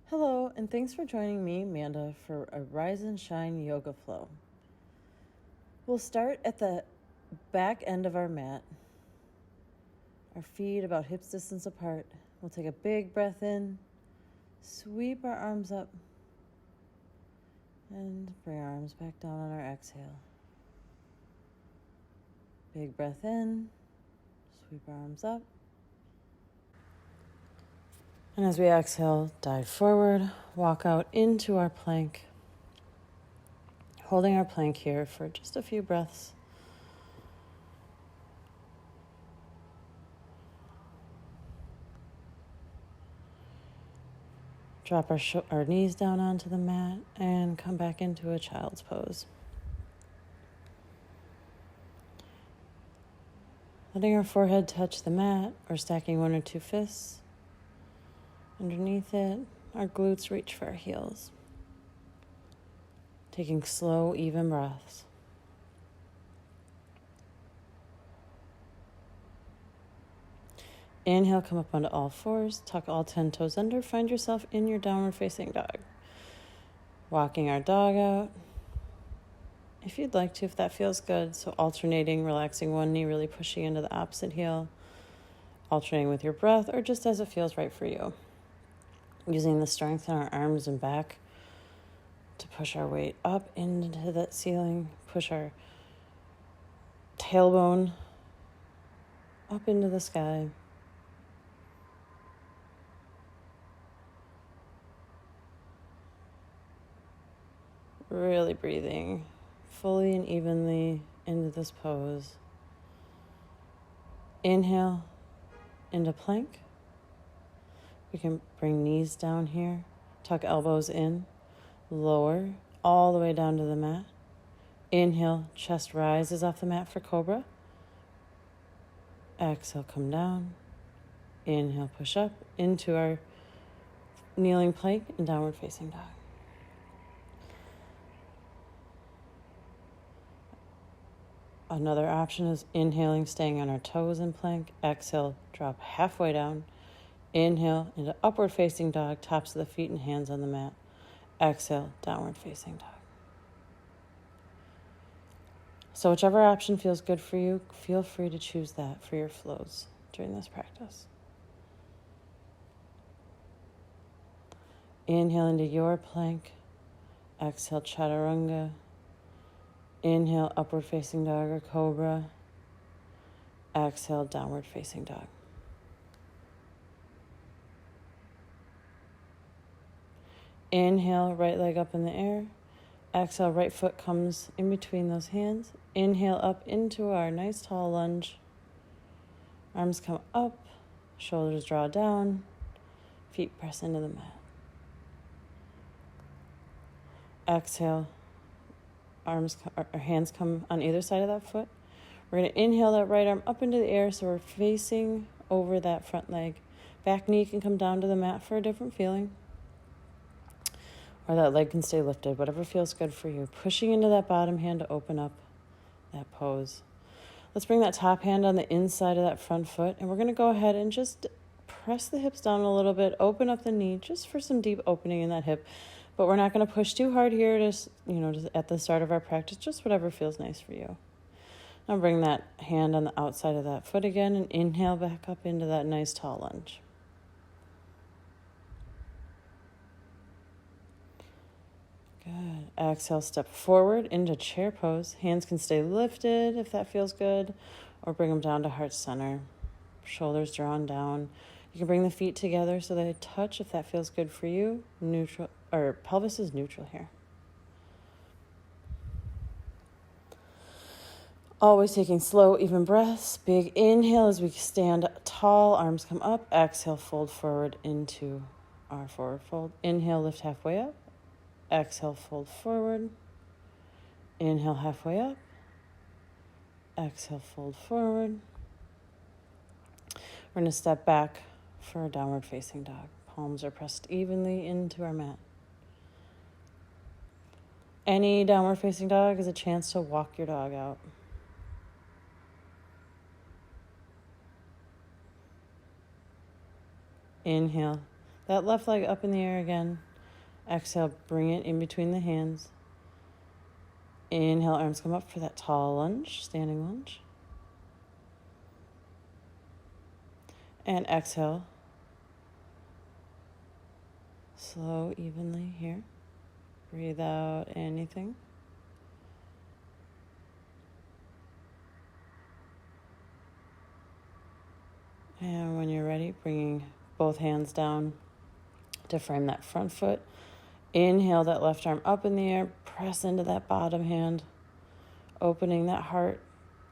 Hello, and thanks for joining me, Manda, for a Rise and Shine yoga flow. We'll start at the back end of our mat, our feet about hips distance apart. We'll take a big breath in, sweep our arms up, and bring our arms back down on our exhale. Big breath in, sweep our arms up. And as we exhale, dive forward, walk out into our plank. Holding our plank here for just a few breaths. Drop our knees down onto the mat and come back into a child's pose. Letting our forehead touch the mat or stacking one or two fists. Underneath it, our glutes reach for our heels. Taking slow, even breaths. Inhale, come up onto all fours, tuck all 10 toes under, find yourself in your downward facing dog. Walking our dog out. If you'd like to, if that feels good, so alternating, relaxing one knee, really pushing into the opposite heel, alternating with your breath, or just as it feels right for you. Using the strength in our arms and back to push our weight up into that ceiling, push our tailbone up into the sky. Really breathing fully and evenly into this pose. Inhale into plank. We can bring knees down here, tuck elbows in, lower all the way down to the mat. Inhale, chest rises off the mat for cobra. Exhale, come down. Inhale, push up into our kneeling plank and downward facing dog. Another option is inhaling, staying on our toes in plank. Exhale, drop halfway down. Inhale into upward facing dog, tops of the feet and hands on the mat. Exhale, downward facing dog. So whichever option feels good for you, feel free to choose that for your flows during this practice. Inhale into your plank. Exhale, chaturanga. Inhale, upward facing dog or cobra. Exhale, downward facing dog. Inhale, right leg up in the air. Exhale, right foot comes in between those hands. Inhale up into our nice tall lunge. Arms come up, shoulders draw down, feet press into the mat. Exhale, our hands come on either side of that foot. We're going to inhale that right arm up into the air so we're facing over that front leg. Back knee can come down to the mat for a different feeling. Or that leg can stay lifted, whatever feels good for you. Pushing into that bottom hand to open up that pose. Let's bring that top hand on the inside of that front foot, and we're going to go ahead and just press the hips down a little bit, open up the knee just for some deep opening in that hip. But we're not going to push too hard here just at the start of our practice, just whatever feels nice for you. Now bring that hand on the outside of that foot again and inhale back up into that nice tall lunge. Good. Exhale, step forward into chair pose. Hands can stay lifted if that feels good, or bring them down to heart center. Shoulders drawn down. You can bring the feet together so they touch if that feels good for you. Neutral, or pelvis is neutral here. Always taking slow, even breaths. Big inhale as we stand tall, arms come up. Exhale, fold forward into our forward fold. Inhale, lift halfway up. Exhale, fold forward. Inhale, halfway up. Exhale, fold forward. We're going to step back for a downward facing dog. Palms are pressed evenly into our mat. Any downward facing dog is a chance to walk your dog out. Inhale, that left leg up in the air again. Exhale, bring it in between the hands. Inhale, arms come up for that tall lunge, standing lunge. And exhale. Slow, evenly here. Breathe out anything. And when you're ready, bringing both hands down to frame that front foot. Inhale that left arm up in the air. Press into that bottom hand. Opening that heart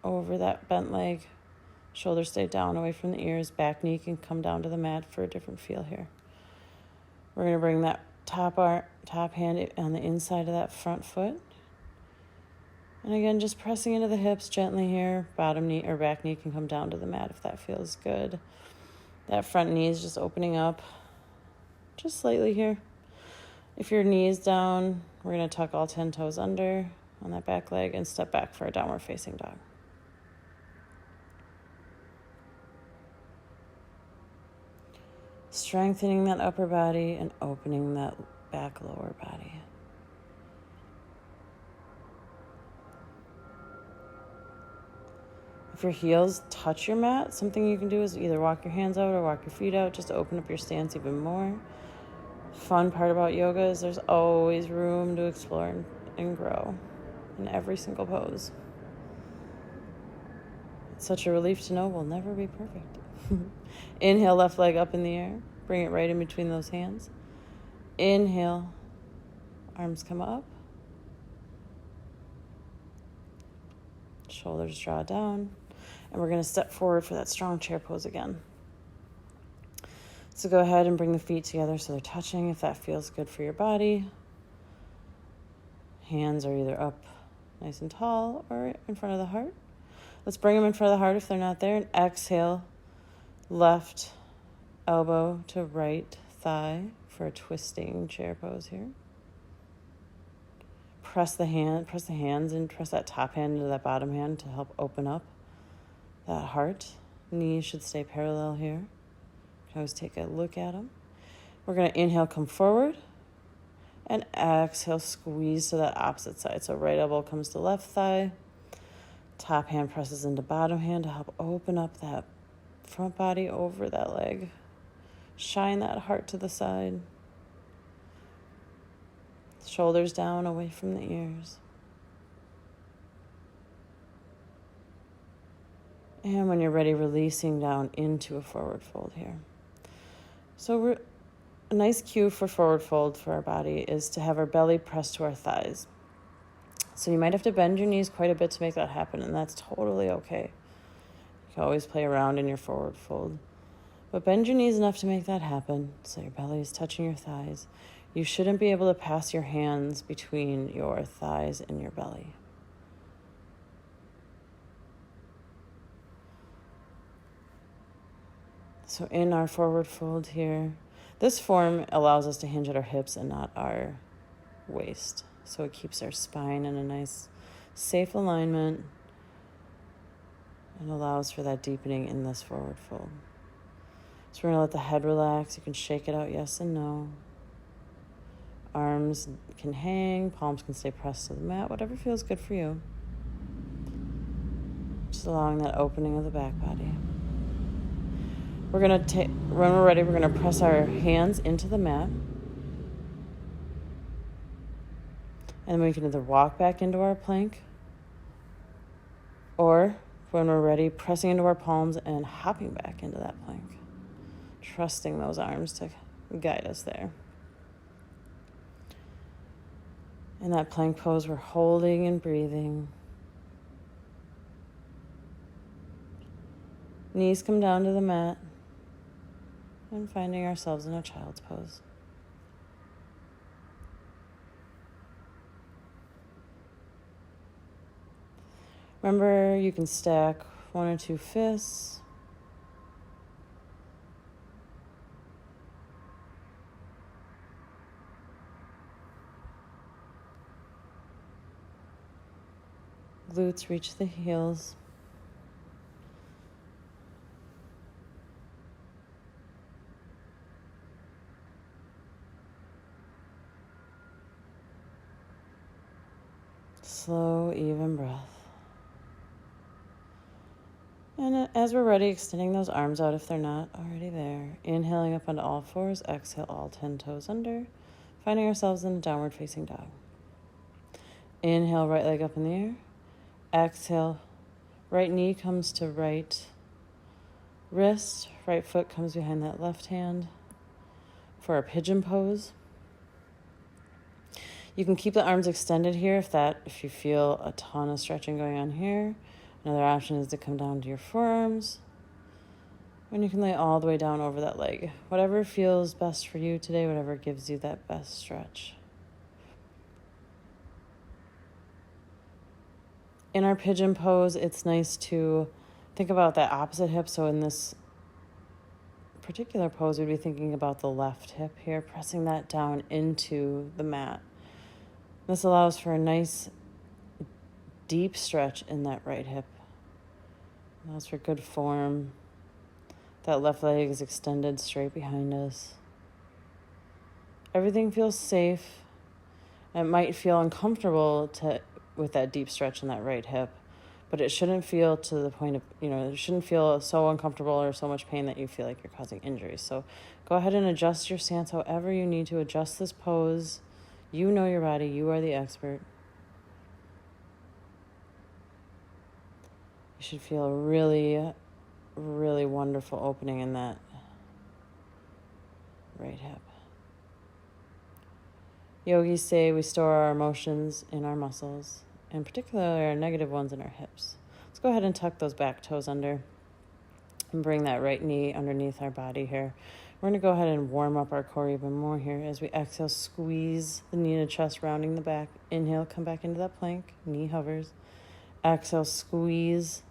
over that bent leg. Shoulders stay down away from the ears. Back knee can come down to the mat for a different feel here. We're going to bring that top hand on the inside of that front foot. And again, just pressing into the hips gently here. Bottom knee or back knee can come down to the mat if that feels good. That front knee is just opening up just slightly here. If your knee is down, we're going to tuck all 10 toes under on that back leg and step back for a downward facing dog. Strengthening that upper body and opening that back lower body. If your heels touch your mat, something you can do is either walk your hands out or walk your feet out just to open up your stance even more. Fun part about yoga is there's always room to explore and grow in every single pose. It's such a relief to know we'll never be perfect. Inhale, left leg up in the air. Bring it right in between those hands. Inhale, arms come up. Shoulders draw down. And we're going to step forward for that strong chair pose again. So go ahead and bring the feet together so they're touching if that feels good for your body. Hands are either up nice and tall or in front of the heart. Let's bring them in front of the heart if they're not there. And exhale, left elbow to right thigh for a twisting chair pose here. Press the hands and press that top hand into that bottom hand to help open up that heart. Knees should stay parallel here. You can always take a look at them. We're going to inhale, come forward. And exhale, squeeze to that opposite side. So right elbow comes to left thigh. Top hand presses into bottom hand to help open up that front body over that leg. Shine that heart to the side. Shoulders down away from the ears. And when you're ready, releasing down into a forward fold here. So a nice cue for forward fold for our body is to have our belly pressed to our thighs. So you might have to bend your knees quite a bit to make that happen, and that's totally okay. You can always play around in your forward fold. But bend your knees enough to make that happen so your belly is touching your thighs. You shouldn't be able to pass your hands between your thighs and your belly. So in our forward fold here, this form allows us to hinge at our hips and not our waist. So it keeps our spine in a nice, safe alignment and allows for that deepening in this forward fold. So we're going to let the head relax. You can shake it out, yes and no. Arms can hang, palms can stay pressed to the mat, whatever feels good for you. Just allowing that opening of the back body. We're going to when we're ready, we're going to press our hands into the mat. And we can either walk back into our plank or, when we're ready, pressing into our palms and hopping back into that plank. Trusting those arms to guide us there. In that plank pose, we're holding and breathing. Knees come down to the mat and finding ourselves in a child's pose. Remember, you can stack 1 or 2 fists. Glutes reach the heels. Slow, even breath. And as we're ready, extending those arms out if they're not already there. Inhaling up onto all fours. Exhale, all 10 toes under. Finding ourselves in a downward facing dog. Inhale, right leg up in the air. Exhale, right knee comes to right wrist. Right foot comes behind that left hand for our pigeon pose. You can keep the arms extended here if you feel a ton of stretching going on here. Another option is to come down to your forearms. And you can lay all the way down over that leg. Whatever feels best for you today, whatever gives you that best stretch. In our pigeon pose, it's nice to think about that opposite hip. So in this particular pose, we'd be thinking about the left hip here, pressing that down into the mat. This allows for a nice deep stretch in that right hip. Allows for good form. That left leg is extended straight behind us. Everything feels safe. It might feel uncomfortable with that deep stretch in that right hip, but it shouldn't feel to the point of, it shouldn't feel so uncomfortable or so much pain that you feel like you're causing injuries. So go ahead and adjust your stance however you need to adjust this pose. You know your body. You are the expert. You should feel a really, really wonderful opening in that right hip. Yogis say we store our emotions in our muscles, and particularly our negative ones in our hips. Let's go ahead and tuck those back toes under and bring that right knee underneath our body here. We're going to go ahead and warm up our core even more here. As we exhale, squeeze the knee to chest, rounding the back. Inhale, come back into that plank. Knee hovers. Exhale, squeeze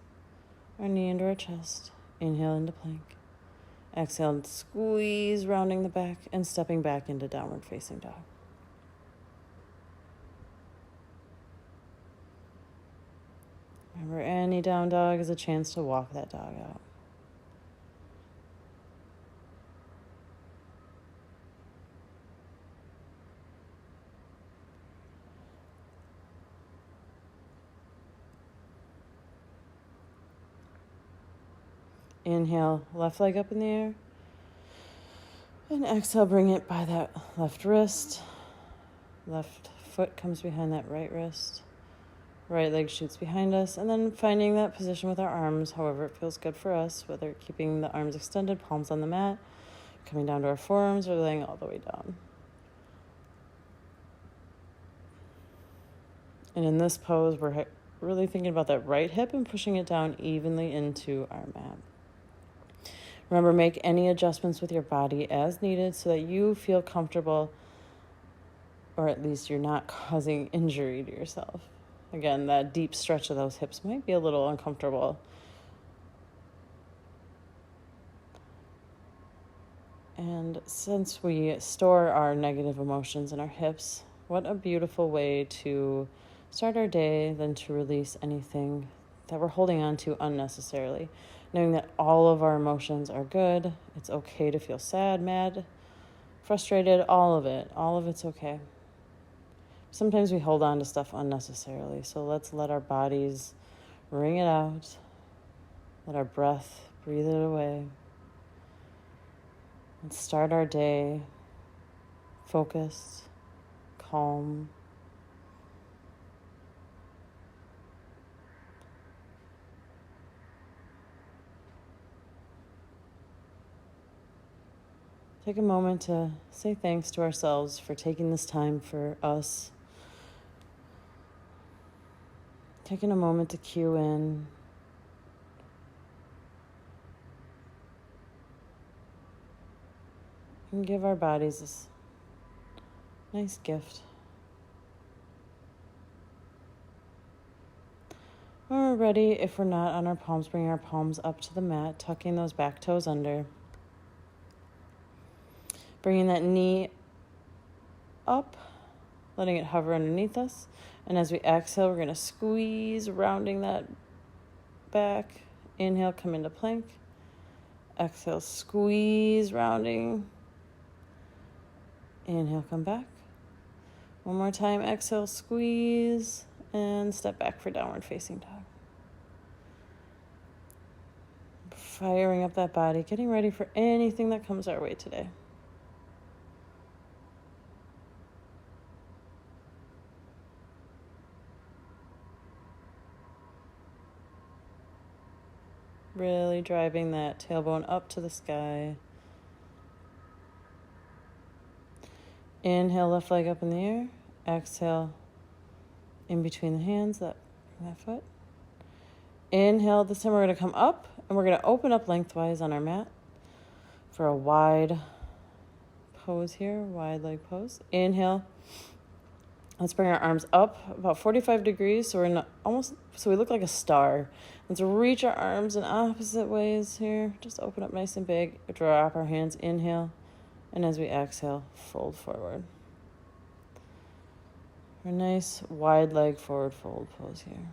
our knee into our chest. Inhale into plank. Exhale, squeeze, rounding the back and stepping back into downward facing dog. Remember, any down dog is a chance to walk that dog out. Inhale, left leg up in the air. And exhale, bring it by that left wrist. Left foot comes behind that right wrist. Right leg shoots behind us. And then finding that position with our arms, however it feels good for us, whether keeping the arms extended, palms on the mat, coming down to our forearms, or laying all the way down. And in this pose, we're really thinking about that right hip and pushing it down evenly into our mat. Remember, make any adjustments with your body as needed so that you feel comfortable, or at least you're not causing injury to yourself. Again, that deep stretch of those hips might be a little uncomfortable. And since we store our negative emotions in our hips, what a beautiful way to start our day than to release anything that we're holding on to unnecessarily. Knowing that all of our emotions are good. It's okay to feel sad, mad, frustrated, all of it. All of it's okay. Sometimes we hold on to stuff unnecessarily, so let's let our bodies wring it out. Let our breath breathe it away. Let's start our day focused, calm. Take a moment to say thanks to ourselves for taking this time for us. Taking a moment to cue in. And give our bodies this nice gift. When we're ready, if we're not on our palms, bring our palms up to the mat, tucking those back toes under. Bringing that knee up, letting it hover underneath us. And as we exhale, we're going to squeeze, rounding that back. Inhale, come into plank. Exhale, squeeze, rounding. Inhale, come back. One more time, exhale, squeeze. And step back for downward facing dog. Firing up that body, getting ready for anything that comes our way today. Really driving that tailbone up to the sky. Inhale, left leg up in the air. Exhale, in between the hands, that foot. Inhale, this time we're going to come up and we're going to open up lengthwise on our mat for a wide pose here, wide leg pose. Inhale. Let's bring our arms up about 45 degrees so so we look like a star. Let's reach our arms in opposite ways here. Just open up nice and big. Drop our hands, inhale. And as we exhale, fold forward. A nice wide leg forward fold pose here.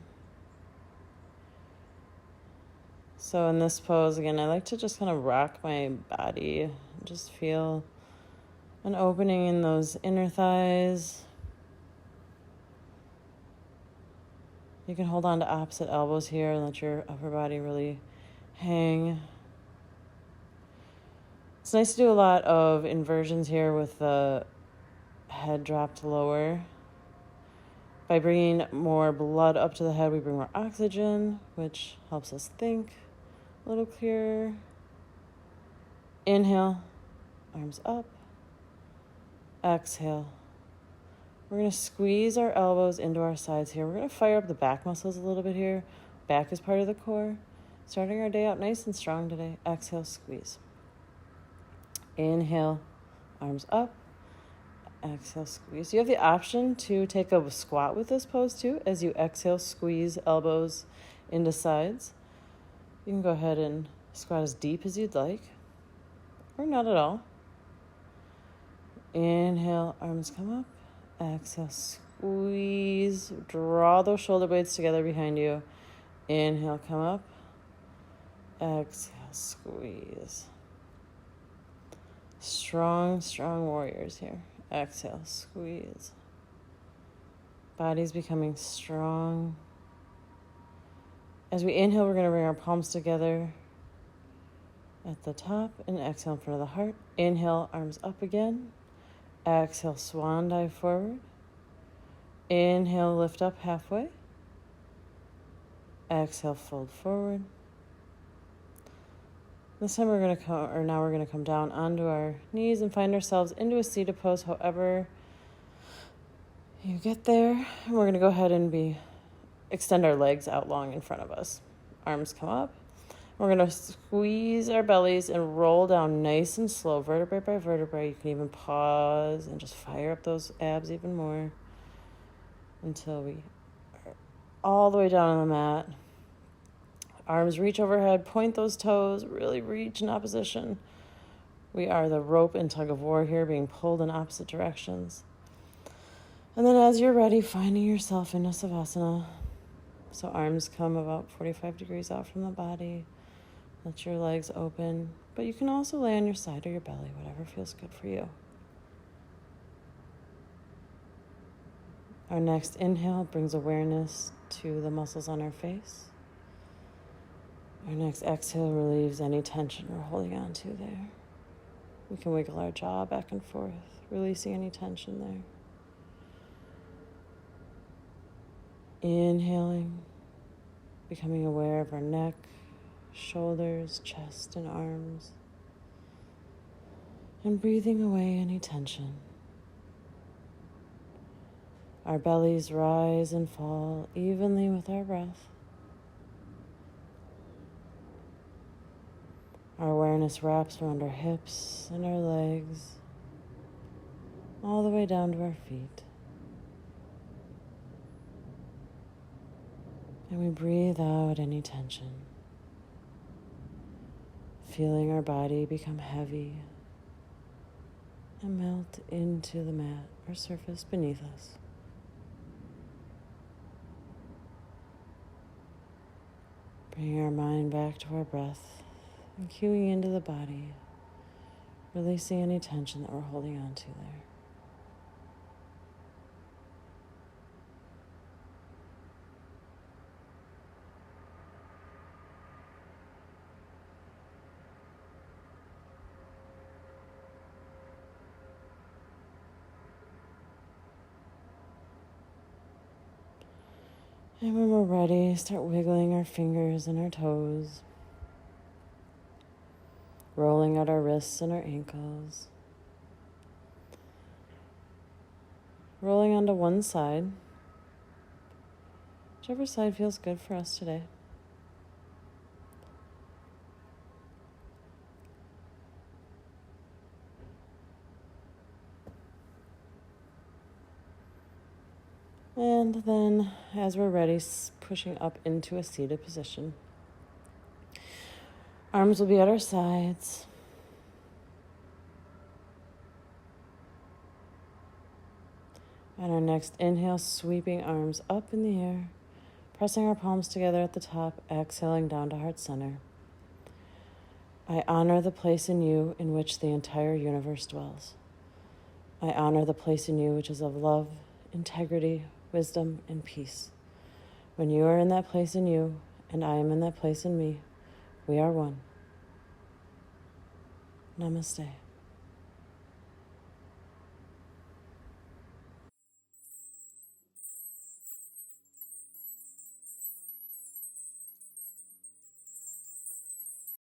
So in this pose, again, I like to just kind of rock my body. Just feel an opening in those inner thighs. You can hold on to opposite elbows here and let your upper body really hang. It's nice to do a lot of inversions here with the head dropped lower. By bringing more blood up to the head, we bring more oxygen, which helps us think a little clearer. Inhale, arms up. Exhale. We're going to squeeze our elbows into our sides here. We're going to fire up the back muscles a little bit here. Back is part of the core. Starting our day out nice and strong today. Exhale, squeeze. Inhale, arms up. Exhale, squeeze. You have the option to take a squat with this pose too. As you exhale, squeeze elbows into sides. You can go ahead and squat as deep as you'd like, or not at all. Inhale, arms come up. Exhale, squeeze. Draw those shoulder blades together behind you. Inhale, come up. Exhale, squeeze. Strong, strong warriors here. Exhale, squeeze. Body's becoming strong. As we inhale, we're going to bring our palms together at the top and exhale in front of the heart. Inhale, arms up again. Exhale, swan dive forward. Inhale, lift up halfway. Exhale, fold forward. This time we're going to come down onto our knees and find ourselves into a seated pose, however you get there. And we're going to go ahead and extend our legs out long in front of us. Arms come up. We're going to squeeze our bellies and roll down nice and slow, vertebrae by vertebrae. You can even pause and just fire up those abs even more until we are all the way down on the mat. Arms reach overhead, point those toes, really reach in opposition. We are the rope and tug of war here, being pulled in opposite directions. And then as you're ready, finding yourself into Savasana. So arms come about 45 degrees out from the body. Let your legs open, but you can also lay on your side or your belly, whatever feels good for you. Our next inhale brings awareness to the muscles on our face. Our next exhale relieves any tension we're holding on to there. We can wiggle our jaw back and forth, releasing any tension there. Inhaling, becoming aware of our neck, shoulders, chest, and arms. And breathing away any tension. Our bellies rise and fall evenly with our breath. Our awareness wraps around our hips and our legs, all the way down to our feet. And we breathe out any tension, feeling our body become heavy and melt into the mat or surface beneath us. Bringing our mind back to our breath and cueing into the body, releasing any tension that we're holding on to there. And when we're ready, start wiggling our fingers and our toes, rolling out our wrists and our ankles, rolling onto one side, whichever side feels good for us today. And then, as we're ready, pushing up into a seated position. Arms will be at our sides. And our next inhale, sweeping arms up in the air, pressing our palms together at the top, exhaling down to heart center. I honor the place in you in which the entire universe dwells. I honor the place in you which is of love, integrity, wisdom, and peace. When you are in that place in you, and I am in that place in me, we are one. Namaste.